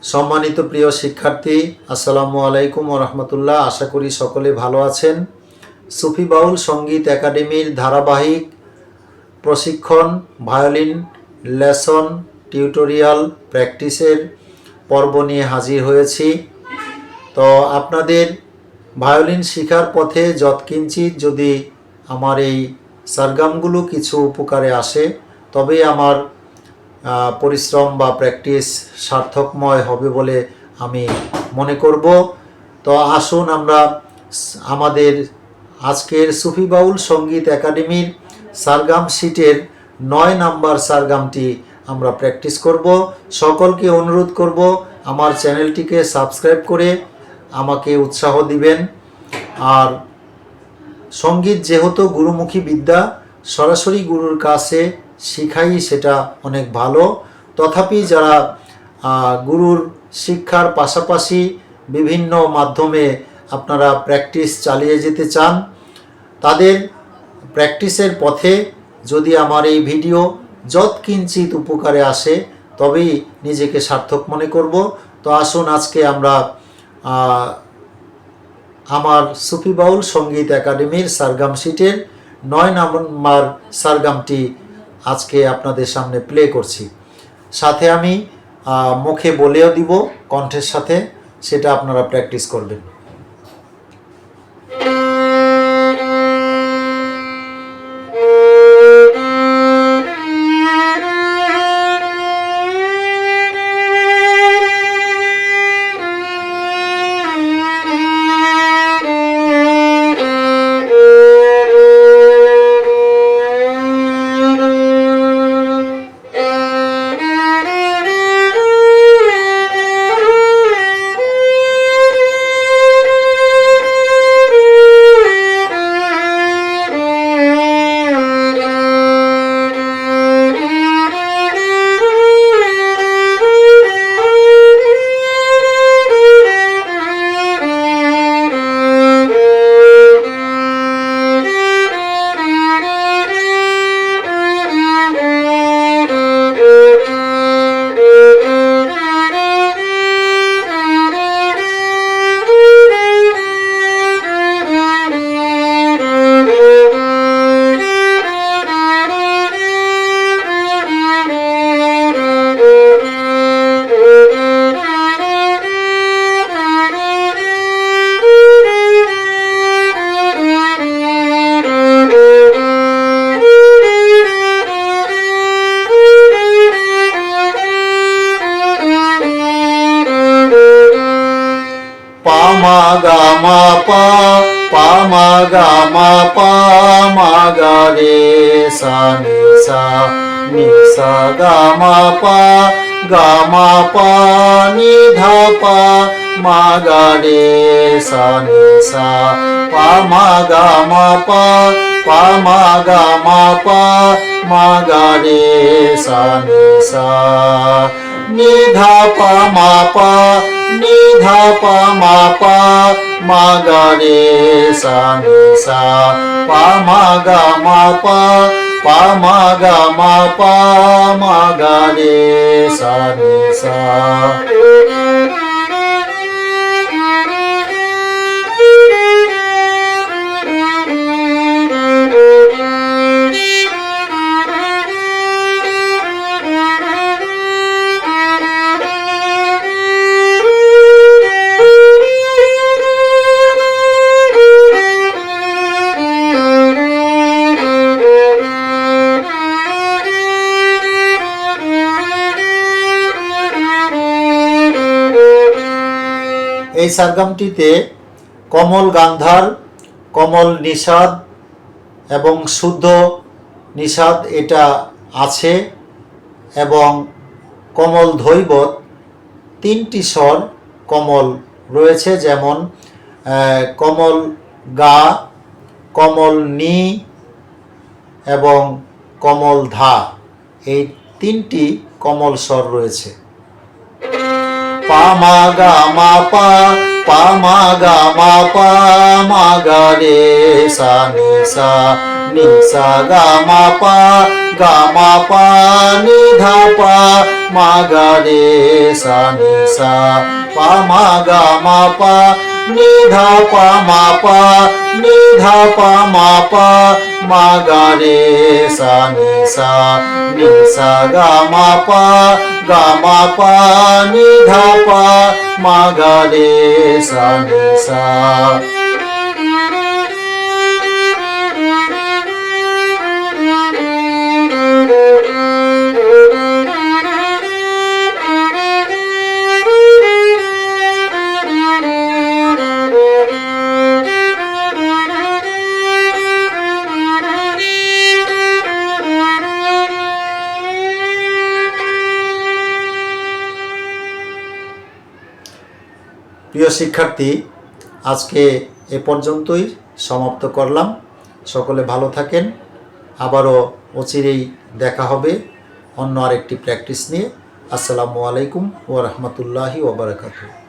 সম্মানিত প্রিয় শিক্ষার্থী, আসসালামু আলাইকুম ওয়া রাহমাতুল্লাহ। আশা করি সকলে ভালো আছেন। সুফি বাউল সঙ্গীত একাডেমির ধারাবাহিক প্রশিক্ষণ ভায়োলিন লেসন টিউটোরিয়াল প্র্যাকটিসের পর্ব নিয়ে হাজির হয়েছি। তো আপনাদের ভায়োলিন শেখার পথে যৎকিঞ্চিৎ যদি আমার এই সারগামগুলো কিছু উপকারে আসে, তবে আমার পরিশ্রম বা প্র্যাকটিস সার্থকময় হবে বলে আমি মনে করব। তো আসুন আমরা আমাদের আজকের সুফি বাউল সঙ্গীত একাডেমির সারগাম শিটের 9 নাম্বার সারগামটি আমরা প্র্যাকটিস করব। সকলকে অনুরোধ করব আমার চ্যানেলটিকে সাবস্ক্রাইব করে আমাকে উৎসাহ দিবেন। আর সঙ্গীত যেহেতু গুরুমুখী বিদ্যা, সরাসরি গুরুর কাছে শিখাই সেটা অনেক ভালো। তথাপি যারা গুরুর শিক্ষার পাশাপাশি বিভিন্ন মাধ্যমে আপনারা প্র্যাকটিস চালিয়ে যেতে চান, তাদের প্র্যাকটিসের পথে যদি আমার এই ভিডিও যৎকিঞ্চিৎ উপকারে আসে, তবেই নিজেকে সার্থক মনে করব। তো আসুন আজকে আমরা আমার সুফি বাউল সঙ্গীত একাডেমির সারগাম শিটের 9 নাম্বার সারগামটি আজকে আপনাদের সামনে প্লে করছি। সাথে আমি মুখে বলেও দিব কণ্ঠের সাথে, সেটা আপনারা প্র্যাকটিস করবেন। মা গা মা পা পা মা গা মা পা মা গা রে সা নি সা গা মা পা নি ধা পা মা গা রে সা নি সা পা মা গা মা পা মা গা মা পা মা গা রে সা নি সা নি ধা পা মা পা নি ধা পা মা পা মা গা রে সা নি সা পা মা গা মা পা মা গা মা পা মা গা রে সা নি সা। এই সারগামটিতে কমল গান্ধার, কমল নিষাদ এবং শুদ্ধ নিষাদ এটা আছে, এবং কমল ধৈবত 3টি স্বর কমল রয়েছে, যেমন কমল গা, কমল নি এবং কমল ধা। এই 3টি কমল স্বর রয়েছে। পা মা গা মা পা মা গা মা পা মা গা রে সা নি সা গা মা পা নি ধা পা মা গা রে সা নি সা পা মা গা মা পা নি ধা পা মা পা নি ধা পা মা পা মা গা রে সা নি সা গা মা পা নি ধা পা মা গা রে সা নি সা। প্রিয় শিক্ষার্থী, আজকে এ পর্যন্তই সমাপ্ত করলাম। সকলে ভালো থাকেন। আবারও অচিরেই দেখা হবে অন্য আরেকটি প্র্যাকটিস নিয়ে। আসসালামু আলাইকুম ওয়া রাহমাতুল্লাহি ওয়া বারাকাতুহু।